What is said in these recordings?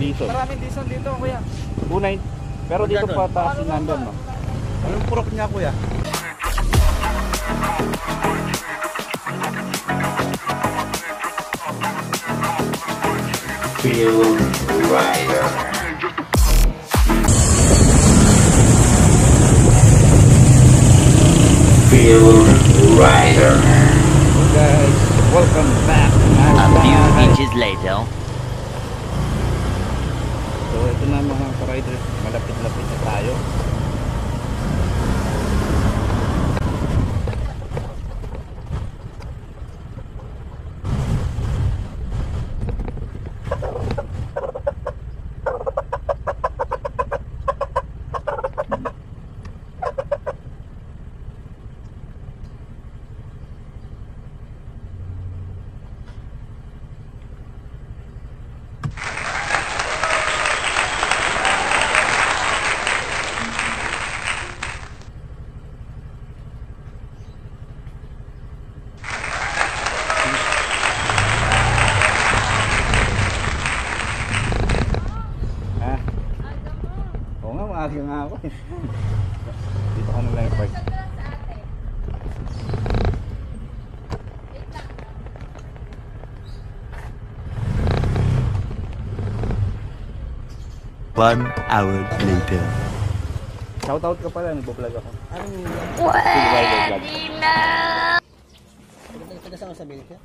Dison. Maraming Dison dito, kuya. 29. Pero dito pa taas yung number, no? Anong purok niya, kuya? Field Rider. Field Rider. So guys, welcome back. A few inches later. So ito na mga ka-riders, malapit-lapit na tayo. Maaga nga ako eh. Dito ka na lang yung park. One hour later. Shoutout ka pala, nagpo-vlog ako. Pwede na! Taga saan sa Amerika?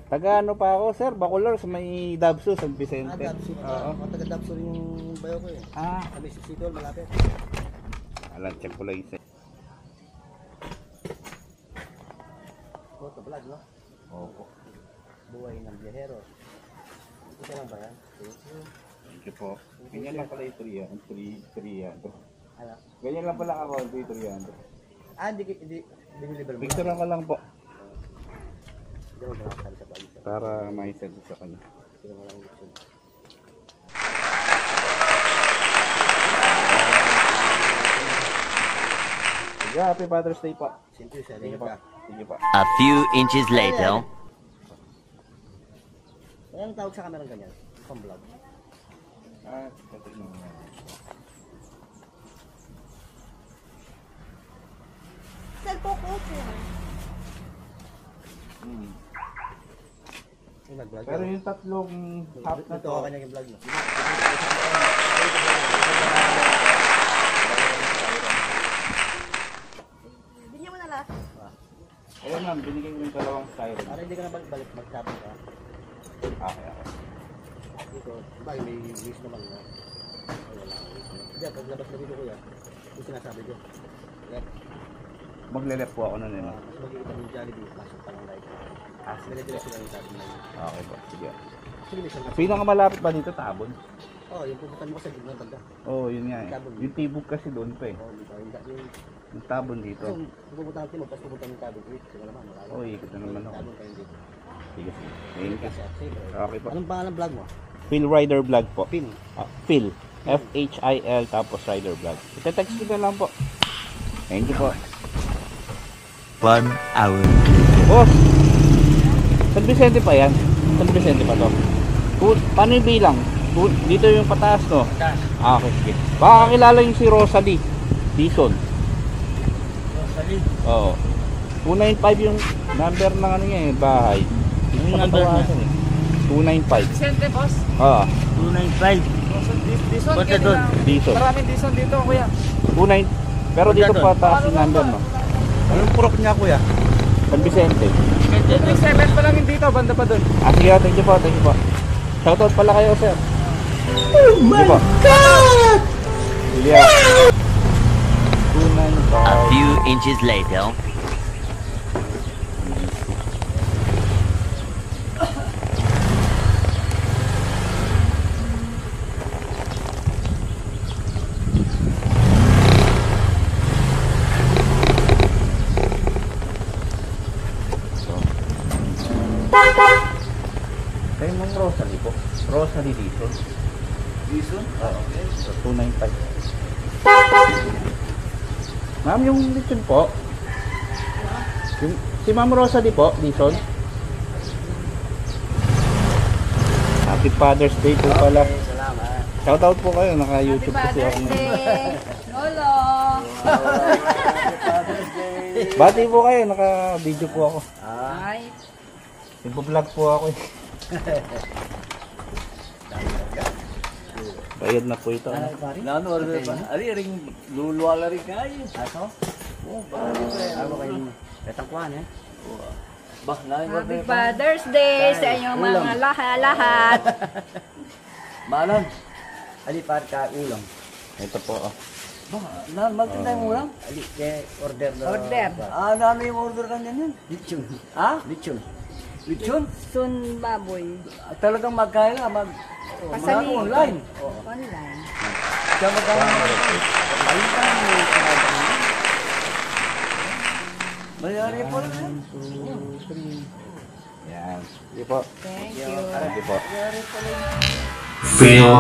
Taga ano pa ako sir, Bacolor sa may Dabso, San Vicente. Dabso. Oo. Taga Dabso rin yung bayo ko eh. Kami si Sidol, malapit. Alam, check ko lang isa. Ito vlog, no? Oo. Buhay ng biyahero. Ito lang ba yan? Thank you po. Ganyan lang pala yung 300. Ano? Ganyan lang pala ako, 300. Hindi diniliver mo. Picture ka lang po. Hindi mo makakasali sa vlog. Para ma-send sa kanya. Hindi mo lang gusto. Happy Father's Day po. Siyempre, sa Sige rin po. ka. Sige po. A few inches later. Anong tawag sa kamerang ganyan? Pang vlog. Katignan mo nga. Cellphone ko po. Yung nag-vlog. Pero yung tatlong half na Ito to, ako kanya yung vlog mo. Bigyan mo na lahat. ayun ma'am, binigay ko yung dalawang siren. Para hindi ka na balik mag-shopping ka. Okay. Dito, ba may wish naman na. Wala akong wish na. Hindi, paglabas na dito kuya, yung sinasabi ko. Left. Magle-left po ako nun yun. Mas magkikita mo yung Jollibee, pasok pa ng light. Dire-diretso lang yung sabi mo. Okay po, sige. Sige, mission. Pinakamalapit ba dito, Tabon? Oo, yung pupuntan mo sa gitna banda. Oo, yun nga eh. Tabon. Yung Tibog kasi doon pa eh. Oo, di ba? Yung Tabon dito. So, pupunta ng Timog, tapos pupunta ng Tabon. Sige naman, malayo. Oo, ikot na naman ako. Tabon kayo dito. Sige, sige. Thank you. Sige. Okay po. Anong pangalan vlog mo? Phil Rider Vlog po. Pin. Phil. F-H-I-L tapos Rider Vlog. Ite-text ko na lang po. Thank you po. 1 hour later. Boss! San Vicente pa yan? San Vicente pa to? Paano yung bilang? Dito yung pataas, no? Pataas. Okay, sige. Baka kilala yung si Rosalie Dison. Rosalie? Oo. 295 yung number ng ano niya eh, bahay. Yung number niya? 295. Vicente, boss. Oo. 295. Dison, Punta doon. Dison. Maraming Dison dito, kuya. 29. Pero dito pa taas yung number, no? Anong purok niya kuya? San Vicente. 27 pa lang yung dito, banda pa doon. Sige, thank you po, thank you po. Shoutout pala kayo, sir. Oh my God! Yeah. 295. A few inches later. Kaya mong Rosalie po. Rosalie Dison. Dison? Oo. So, 295. Ma'am, yung lechon po. Yung, si Ma'am Rosalie po, Dison. Happy Father's Day po pala. Salamat. Shoutout po kayo, naka-YouTube kasi ako. Lolo! Bati po kayo, naka-video po ako. Ay, Nagpo-vlog po ako eh. Bayad na po ito. Ano, order pa? Ari, ring luluwala rin kayo. Aso? Oo, ano kayo? Katangkuhan eh. Bah, Happy Father's Day sa inyong mga lahat. Malam. Ali, para ka ulam. Ito po. Oh. Bah, maganda yung ulam? Ali, order na. Order. Ah, dami yung order kanyan yan. Lechon. Ha? Lechon. Lechon? Sun baboy. Talagang magkaya na, Pasali. online. Online. Kaya magkaya na. Ayun ka mayari po lang yan. Yan. Sige po. Thank you. Sige po. Film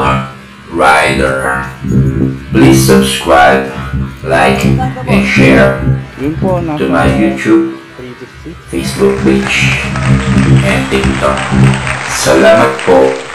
Rider. Please subscribe, like, and share Yun po, to my YouTube, 350. Facebook page, and TikTok. Salamat po.